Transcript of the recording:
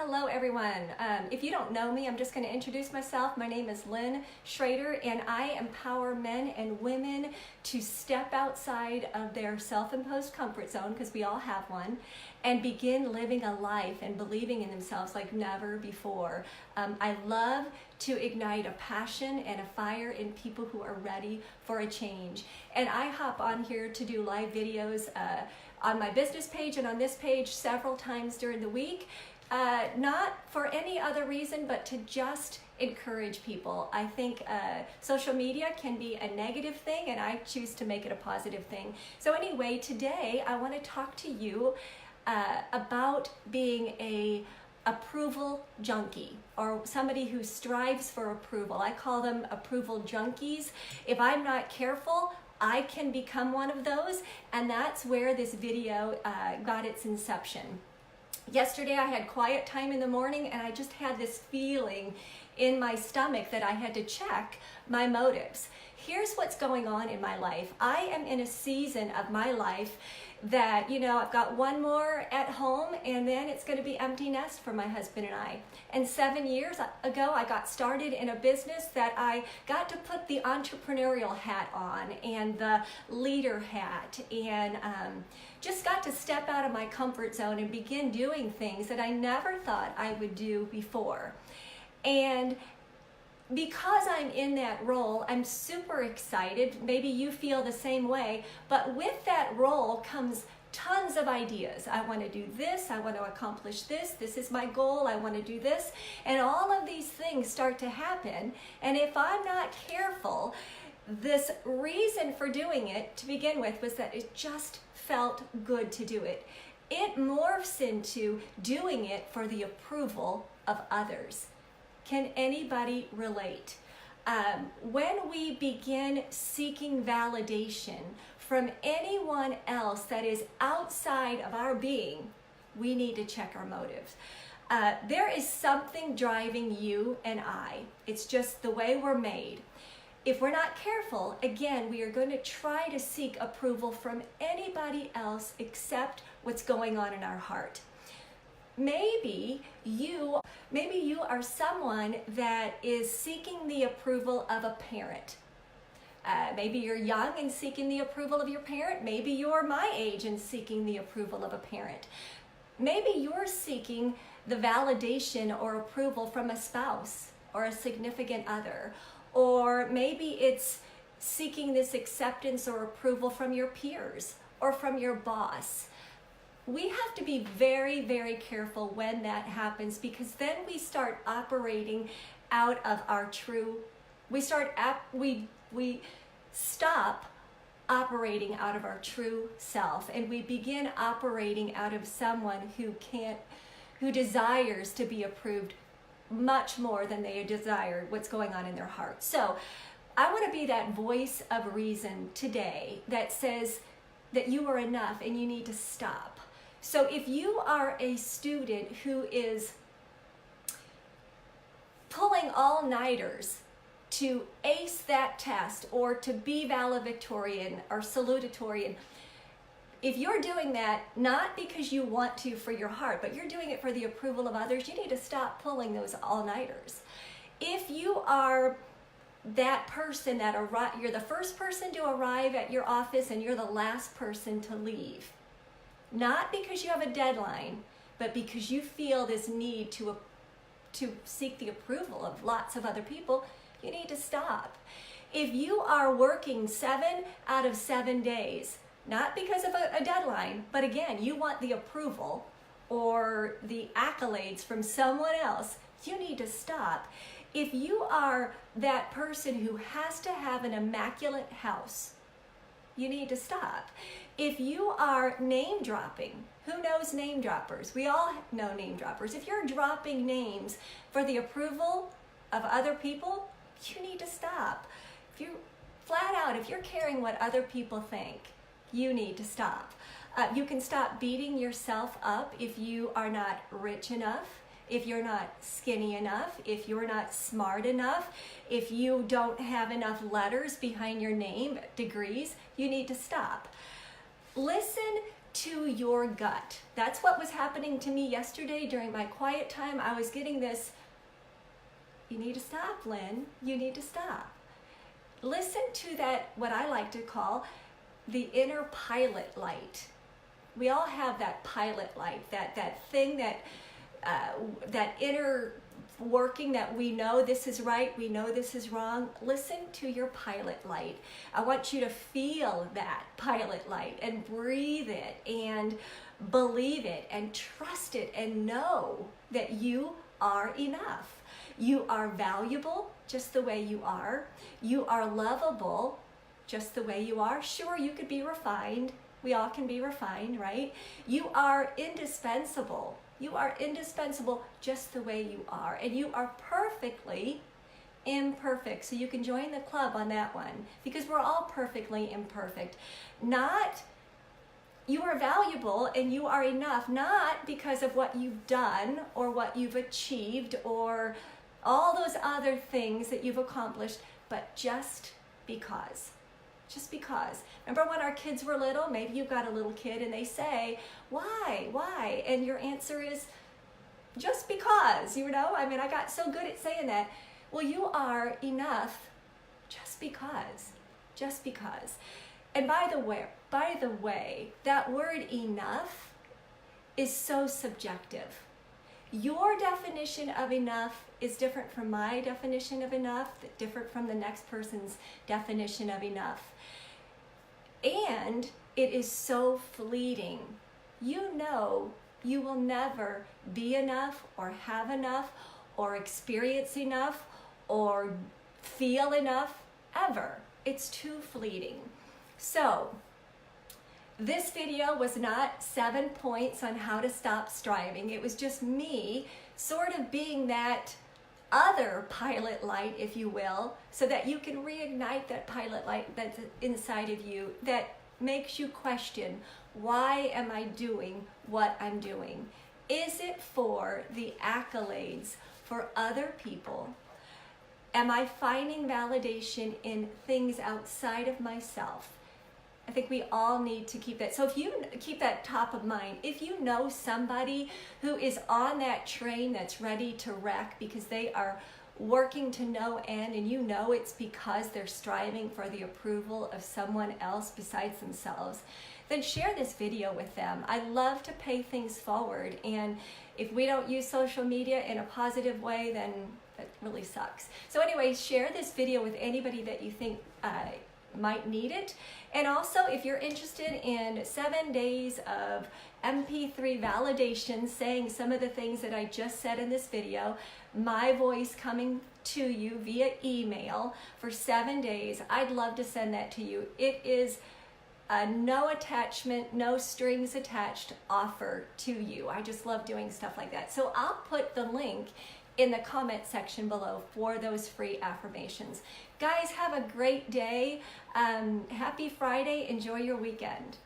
Hello everyone. If you don't know me, I'm just going to introduce myself. My name is Lynn Schrader and I empower men and women to step outside of their self-imposed comfort zone, because we all have one, and begin living a life and believing in themselves like never before. I love to ignite a passion and a fire in people who are ready for a change. And I hop on here to do live videos on my business page and on this page several times during the week. Not for any other reason, but to just encourage people. I think social media can be a negative thing, and I choose to make it a positive thing. So anyway, today I want to talk to you about being a approval junkie, or somebody who strives for approval. I call them approval junkies. If I'm not careful, I can become one of those, and that's where this video got its inception. Yesterday I had quiet time in the morning, and I just had this feeling in my stomach that I had to check my motives. Here's what's going on in my life. I am in a season of my life that, I've got one more at home, and then it's going to be empty nest for my husband and I. And 7 years ago, I got started in a business that I got to put the entrepreneurial hat on and the leader hat, and just got to step out of my comfort zone and begin doing things that I never thought I would do before. And because I'm in that role, I'm super excited. Maybe you feel the same way, but with that role comes tons of ideas. I want to do this, I want to accomplish this, this is my goal, I want to do this, and all of these things start to happen. And if I'm not careful, this reason for doing it to begin with was that it just felt good to do it. It morphs into doing it for the approval of others. Can anybody relate? When we begin seeking validation from anyone else that is outside of our being, we need to check our motives. There is something driving you and I. It's just the way we're made. If we're not careful, again, we are going to try to seek approval from anybody else except what's going on in our heart. Maybe you are someone that is seeking the approval of a parent. Maybe you're young and seeking the approval of your parent. Maybe you're my age and seeking the approval of a parent. Maybe you're seeking the validation or approval from a spouse or a significant other. Or maybe it's seeking this acceptance or approval from your peers or from your boss. We have to be very, very careful when that happens, because then we start operating out of our true, we stop operating out of our true self, and we begin operating out of someone who desires to be approved much more than they desire what's going on in their heart. So I want to be that voice of reason today that says that you are enough and you need to stop. So if you are a student who is pulling all-nighters to ace that test or to be valedictorian or salutatorian, if you're doing that not because you want to for your heart, but you're doing it for the approval of others, you need to stop pulling those all-nighters. If you are that person you're the first person to arrive at your office and you're the last person to leave, not because you have a deadline, but because you feel this need to seek the approval of lots of other people, you need to stop. If you are working 7 out of 7 days, not because of a deadline, but again, you want the approval or the accolades from someone else, you need to stop. If you are that person who has to have an immaculate house, you need to stop. If you are name dropping, who knows name droppers? We all know name droppers. If you're dropping names for the approval of other people, you need to stop. If you're caring what other people think, you need to stop. You can stop beating yourself up if you are not rich enough, if you're not skinny enough, if you're not smart enough, if you don't have enough letters behind your name, degrees, you need to stop. Listen to your gut. That's what was happening to me yesterday during my quiet time. I was getting this, you need to stop, Lynn. You need to stop. Listen to that, what I like to call the inner pilot light. We all have that pilot light, that thing that inner working that we know this is right, we know this is wrong. Listen to your pilot light. I want you to feel that pilot light and breathe it and believe it and trust it and know that you are enough. You are valuable just the way you are. You are lovable just the way you are. Sure, you could be refined. We all can be refined, right? You are indispensable. You are indispensable just the way you are. And you are perfectly imperfect. So you can join the club on that one, because we're all perfectly imperfect. You are valuable and you are enough, not because of what you've done or what you've achieved or all those other things that you've accomplished, but just because. Just because. Remember when our kids were little? Maybe you've got a little kid and they say, why? And your answer is, just because, you know? I mean, I got so good at saying that. Well, you are enough just because. Just because. And by the way, that word enough is so subjective. Your definition of enough is different from my definition of enough, different from the next person's definition of enough. And it is so fleeting. You know you will never be enough or have enough or experience enough or feel enough ever. It's too fleeting. So, this video was not 7 points on how to stop striving. It was just me sort of being that other pilot light, if you will, so that you can reignite that pilot light that's inside of you that makes you question, why am I doing what I'm doing? Is it for the accolades for other people? Am I finding validation in things outside of myself? I think we all need to keep that. So if you keep that top of mind, if you know somebody who is on that train that's ready to wreck because they are working to no end, and you know it's because they're striving for the approval of someone else besides themselves, then share this video with them. I love to pay things forward, and if we don't use social media in a positive way, then that really sucks. So anyway, share this video with anybody that you think might need it. And also, if you're interested in 7 days of MP3 validation, saying some of the things that I just said in this video, my voice coming to you via email for 7 days, I'd love to send that to you. It is a no attachment, no strings attached offer to you. I just love doing stuff like that. So I'll put the link in the comment section below for those free affirmations. Guys, have a great day. Happy Friday. Enjoy your weekend.